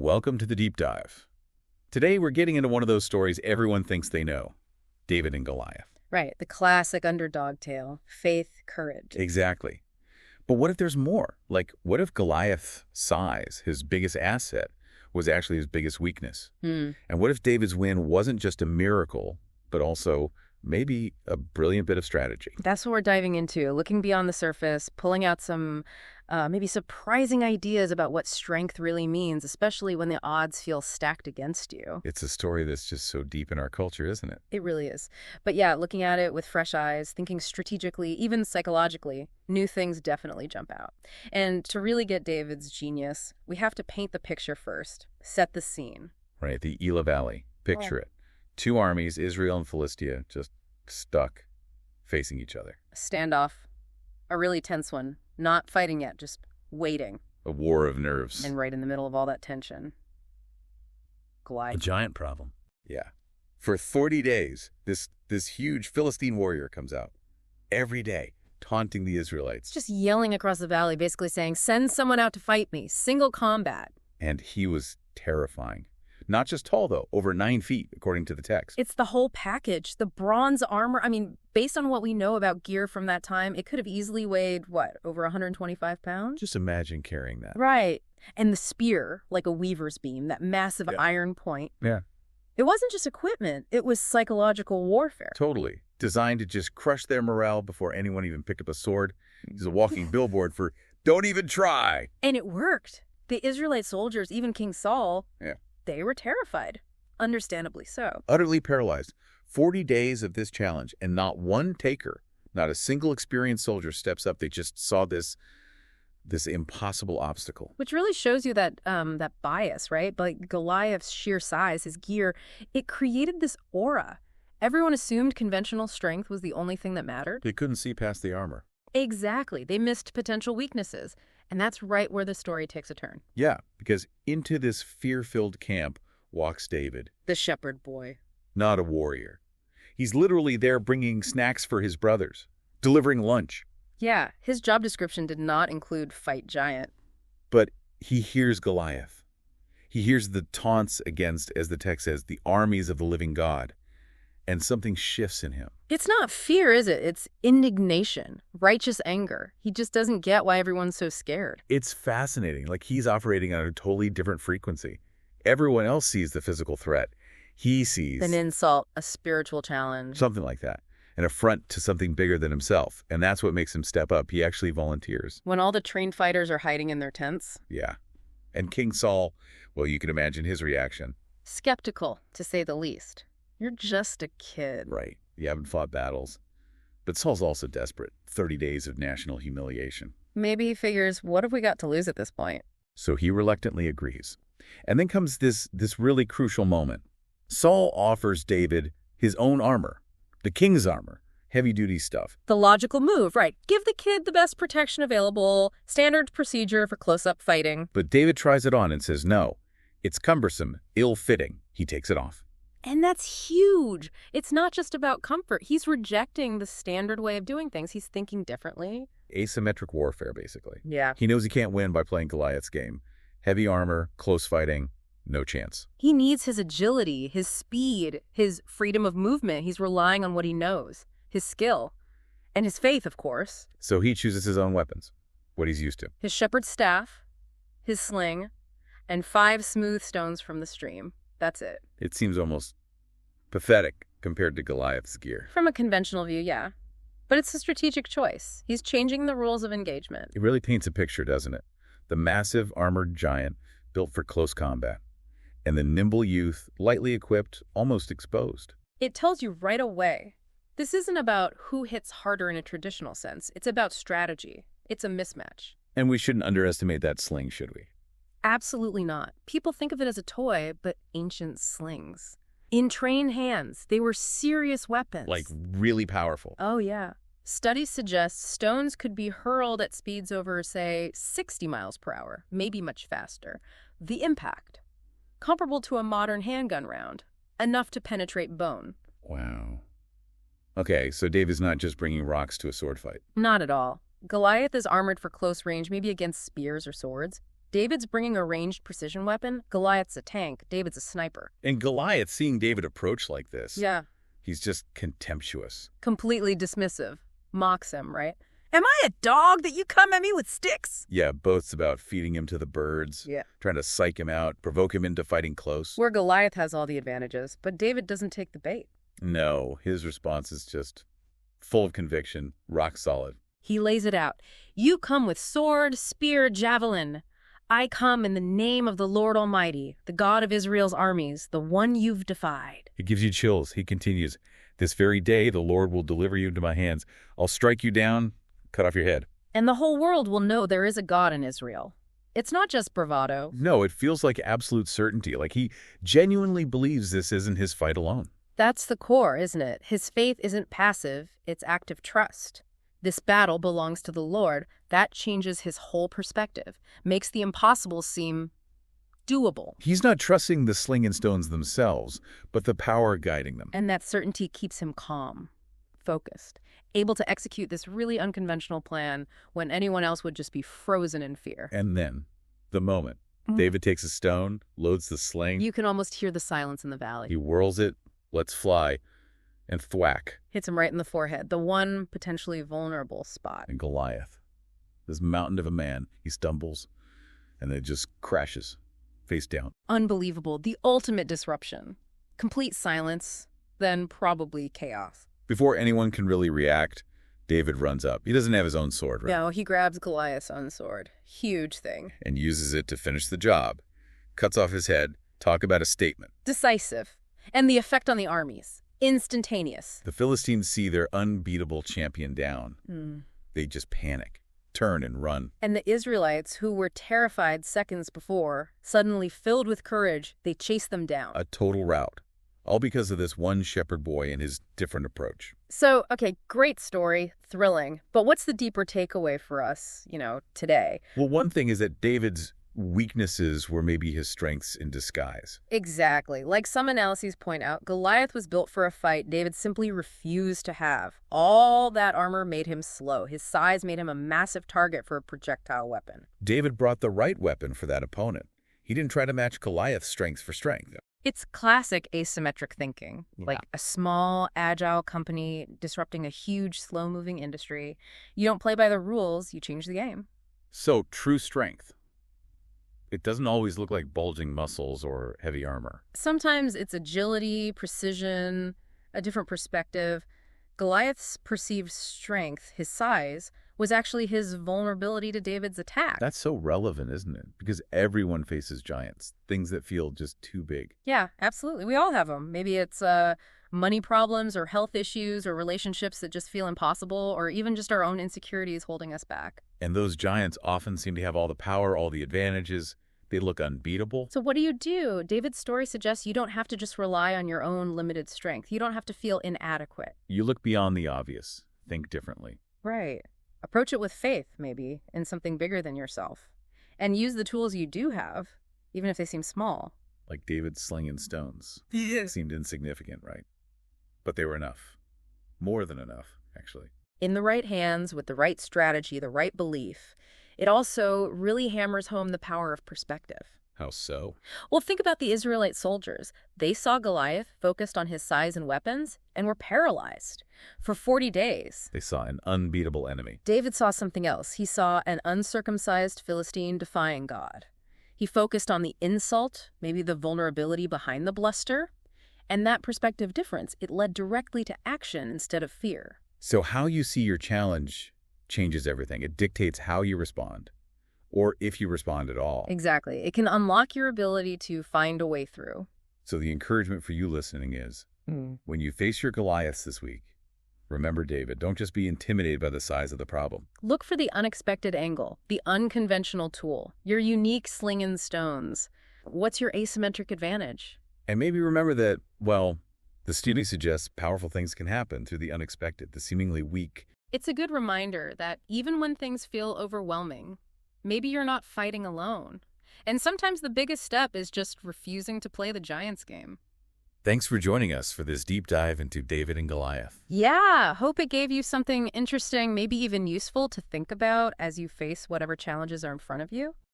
Welcome to the deep dive. Today we're getting into one of those stories everyone thinks they know, David and Goliath. Right, the classic underdog tale, faith, courage. Exactly. But what if there's more? Like, what if Goliath's size, his biggest asset, was actually his biggest weakness? And what if David's win wasn't just a miracle, but also maybe a brilliant bit of strategy? That's what we're diving into, looking beyond the surface, pulling out some maybe surprising ideas about what strength really means, especially when the odds feel stacked against you. It's a story that's just so deep in our culture, isn't it? It really is. But yeah, looking at it with fresh eyes, thinking strategically, even psychologically, new things definitely jump out. And to really get David's genius, we have to paint the picture first, set the scene. Right, the Elah Valley. Picture it. Two armies, Israel and Philistia, just stuck, facing each other. A standoff, a really tense one. Not fighting yet, just waiting. A war of nerves. And right in the middle of all that tension, Goliath. A giant problem. Yeah. For 40 days, this huge Philistine warrior comes out every day, taunting the Israelites. Just yelling across the valley, basically saying, send someone out to fight me, single combat. And he was terrifying. Not just tall, though, over 9 feet, according to the text. It's the whole package. The bronze armor. I mean, based on what we know about gear from that time, it could have easily weighed, what, over 125 pounds? Just imagine carrying that. Right. And the spear, like a weaver's beam, that massive iron point. Yeah. It wasn't just equipment. It was psychological warfare. Totally. Designed to just crush their morale before anyone even picked up a sword. He's a walking billboard for, don't even try. And it worked. The Israelite soldiers, even King Saul, they were terrified. Understandably so. Utterly paralyzed. 40 days of this challenge, and not one taker, not a single experienced soldier steps up. They just saw this impossible obstacle. Which really shows you that that bias, right? Like Goliath's sheer size, his gear, it created this aura. Everyone assumed conventional strength was the only thing that mattered. They couldn't see past the armor. Exactly. They missed potential weaknesses. And that's right where the story takes a turn. Yeah, because into this fear-filled camp walks David. The shepherd boy. Not a warrior. He's literally there bringing snacks for his brothers, delivering lunch. Yeah, his job description did not include fight giant. But he hears Goliath. He hears the taunts against, as the text says, the armies of the living God. And something shifts in him. It's not fear, is it? It's indignation, righteous anger. He just doesn't get why everyone's so scared. It's fascinating. Like he's operating on a totally different frequency. Everyone else sees the physical threat. He sees an insult, a spiritual challenge. Something like that. An affront to something bigger than himself. And that's what makes him step up. He actually volunteers. When all the trained fighters are hiding in their tents? Yeah. And King Saul, well, you can imagine his reaction. Skeptical, to say the least. You're just a kid. Right. You haven't fought battles. But Saul's also desperate. 30 days of national humiliation. Maybe he figures, what have we got to lose at this point? So he reluctantly agrees. And then comes this really crucial moment. Saul offers David his own armor, the king's armor, heavy-duty stuff. The logical move, right. Give the kid the best protection available, standard procedure for close-up fighting. But David tries it on and says no. It's cumbersome, ill-fitting. He takes it off. And that's huge. It's not just about comfort. He's rejecting the standard way of doing things. He's thinking differently. Asymmetric warfare, basically. Yeah. He knows he can't win by playing Goliath's game. Heavy armor, close fighting, no chance. He needs his agility, his speed, his freedom of movement. He's relying on what he knows, his skill, and his faith, of course. So he chooses his own weapons, what he's used to. His shepherd's staff, his sling, and 5 smooth stones from the stream. That's it. It seems almost pathetic compared to Goliath's gear. From a conventional view, yeah. But it's a strategic choice. He's changing the rules of engagement. It really paints a picture, doesn't it? The massive armored giant built for close combat. And the nimble youth, lightly equipped, almost exposed. It tells you right away. This isn't about who hits harder in a traditional sense. It's about strategy. It's a mismatch. And we shouldn't underestimate that sling, should we? Absolutely not. People think of it as a toy, but ancient slings. In trained hands, they were serious weapons. Like really powerful. Oh, yeah. Studies suggest stones could be hurled at speeds over, say, 60 miles per hour, maybe much faster. The impact, comparable to a modern handgun round, enough to penetrate bone. Wow. Okay, so David's not just bringing rocks to a sword fight. Not at all. Goliath is armored for close range, maybe against spears or swords. David's bringing a ranged precision weapon. Goliath's a tank. David's a sniper. And Goliath, seeing David approach like this, Yeah. he's just contemptuous. Completely dismissive. Mocks him, right? Am I a dog that you come at me with sticks? Yeah, both's about feeding him to the birds, Yeah. trying to psych him out, provoke him into fighting close. Where Goliath has all the advantages, but David doesn't take the bait. No, his response is just full of conviction, rock solid. He lays it out. You come with sword, spear, javelin. I come in the name of the Lord Almighty, the God of Israel's armies, the one you've defied. It gives you chills. He continues, this very day the Lord will deliver you into my hands. I'll strike you down, cut off your head. And the whole world will know there is a God in Israel. It's not just bravado. No, it feels like absolute certainty, like he genuinely believes this isn't his fight alone. That's the core, isn't it? His faith isn't passive, it's active trust. This battle belongs to the Lord. That changes his whole perspective, makes the impossible seem doable. He's not trusting the sling and stones themselves, but the power guiding them. And that certainty keeps him calm, focused, able to execute this really unconventional plan when anyone else would just be frozen in fear. And then, the moment, David takes a stone, loads the sling. You can almost hear the silence in the valley. He whirls it, lets fly, and thwack. Hits him right in the forehead, the one potentially vulnerable spot. And Goliath, this mountain of a man, he stumbles, and then just crashes, face down. Unbelievable. The ultimate disruption. Complete silence, then probably chaos. Before anyone can really react, David runs up. He doesn't have his own sword, right? No, he grabs Goliath's own sword. Huge thing. And uses it to finish the job. Cuts off his head. Talk about a statement. Decisive. And the effect on the armies. Instantaneous. The Philistines see their unbeatable champion down. They just panic, turn and run. And the Israelites, who were terrified seconds before, suddenly filled with courage, they chase them down. A total rout. All because of this one shepherd boy and his different approach. So, okay, great story, thrilling. But what's the deeper takeaway for us, today? Well, one thing is that David's weaknesses were maybe his strengths in disguise. Exactly. Like some analyses point out, Goliath was built for a fight David simply refused to have. All that armor made him slow. His size made him a massive target for a projectile weapon. David brought the right weapon for that opponent. He didn't try to match Goliath's strength for strength. It's classic asymmetric thinking, like a small, agile company disrupting a huge, slow-moving industry. You don't play by the rules, you change the game. So, true strength. It doesn't always look like bulging muscles or heavy armor. Sometimes it's agility, precision, a different perspective. Goliath's perceived strength, his size, was actually his vulnerability to David's attack. That's so relevant, isn't it? Because everyone faces giants, things that feel just too big. Yeah, absolutely. We all have them. Maybe it's money problems or health issues or relationships that just feel impossible, or even just our own insecurities holding us back. And those giants often seem to have all the power, all the advantages. They look unbeatable. So what do? David's story suggests you don't have to just rely on your own limited strength. You don't have to feel inadequate. You look beyond the obvious. Think differently. Right. Approach it with faith, maybe, in something bigger than yourself. And use the tools you do have, even if they seem small. Like David's sling and stones. Yes. Seemed insignificant, right? But they were enough. More than enough, actually. In the right hands, with the right strategy, the right belief, it also really hammers home the power of perspective. How so? Well, think about the Israelite soldiers. They saw Goliath, focused on his size and weapons, and were paralyzed. For 40 days. They saw an unbeatable enemy. David saw something else. He saw an uncircumcised Philistine defying God. He focused on the insult, maybe the vulnerability behind the bluster. And that perspective difference, it led directly to action instead of fear. So how you see your challenge changes everything. It dictates how you respond, or if you respond at all. Exactly. It can unlock your ability to find a way through. So the encouragement for you listening is, when you face your Goliaths this week, remember David, don't just be intimidated by the size of the problem. Look for the unexpected angle, the unconventional tool, your unique sling and stones. What's your asymmetric advantage? And maybe remember that, well, the study suggests powerful things can happen through the unexpected, the seemingly weak. It's a good reminder that even when things feel overwhelming, maybe you're not fighting alone. And sometimes the biggest step is just refusing to play the Giants game. Thanks for joining us for this deep dive into David and Goliath. Yeah, hope it gave you something interesting, maybe even useful to think about as you face whatever challenges are in front of you.